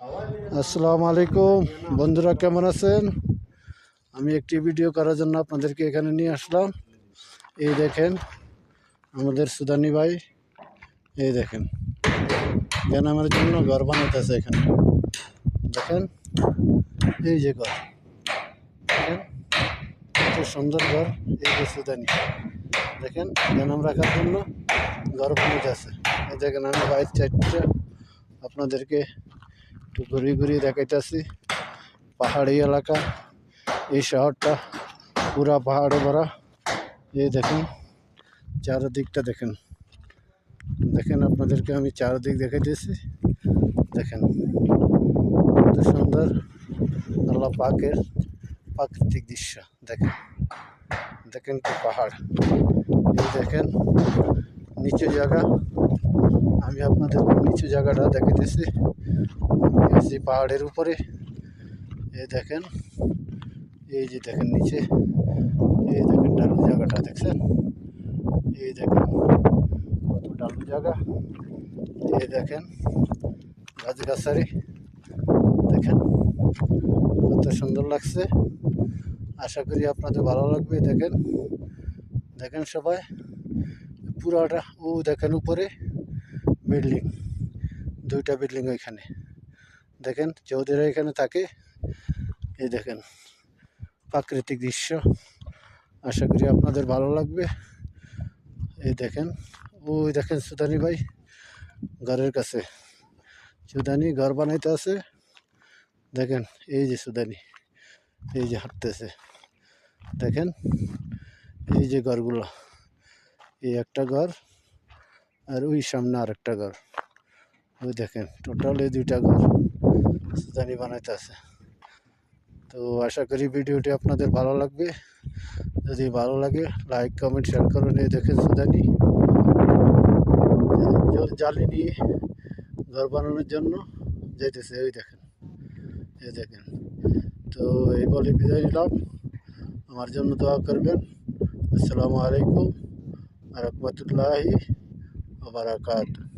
আসসালামু আলাইকুম বন্ধুরা, কেমন আছেন? আমি একটি ভিডিও করার জন্য আপনাদেরকে এখানে নিয়ে আসলাম। এই দেখেন আমাদের সুদানি ভাই, এই দেখেন গ্রামের জন্য ঘর বানাইতেছে। এখানে দেখেন, এই যে ঘর দেখেন, কত সুন্দর ঘর। এই যে সুদানি দেখেন গ্রাম রাখার জন্য ঘর বানাইতেছে। এই দেখেন আমি বাইরের চারটা আপনাদেরকে একটু ঘুরিয়ে ঘুরিয়ে দেখাইতেছি। পাহাড়ি এলাকা, এই শহরটা পুরা পাহাড়ে ভরা। এই দেখেন চারদিকটা দেখেন, দেখেন আপনাদেরকে আমি চারদিক দেখাইতেছি। দেখেন কত সুন্দর আল্লাহ পাকের প্রাকৃতিক দৃশ্য। দেখেন দেখেন কি পাহাড়। এই দেখেন নিচু জায়গা, আমি আপনাদেরকে নিচু জায়গাটা দেখাইতেছি। আমি পাহাড়ের উপরে। এই দেখেন, এই যে দেখেন নিচে, এই দেখেন ডালু জায়গাটা দেখছেন। এই দেখেন কত ডালু জায়গা। এই দেখেন গাছগাছালি, দেখেন কত সুন্দর লাগছে। আশা করি আপনাদের ভালো লাগবে। দেখেন দেখেন সবাই পুরাটা। ও দেখেন উপরে বিল্ডিং, দুইটা বিল্ডিং ওইখানে। দেখেন চৌধুরীরা এখানে থাকে। এই দেখেন প্রাকৃতিক দৃশ্য, আশা করি আপনাদের ভালো লাগবে। এই দেখেন, ওই দেখেন সুদানি ভাই ঘরের কাছে, সুদানি ঘর বানাইতে আছে। দেখেন এই যে সুদানি, এই যে হাঁটতেছে। দেখেন এই যে ঘরগুলো, এই একটা ঘর আর ওই সামনে আর একটা ঘর। ওই দেখেন টোটাল এই দুইটা ঘর সুদানি বানাইতে আছে। তো আশা করি ভিডিওটি আপনাদের ভালো লাগবে। যদি ভালো লাগে লাইক কমেন্ট শেয়ার করুন। এই দেখেন সুদানি জালি নিয়ে ঘর বানানোর জন্য যাইতেছে। ওই দেখেন, এই দেখেন। তো এই বলে বিদায় নিলাম, আমার জন্য দোয়া করবেন। আসসালামু আলাইকুম ওয়া রাহমাতুল্লাহি ওয়া বারাকাতুহু।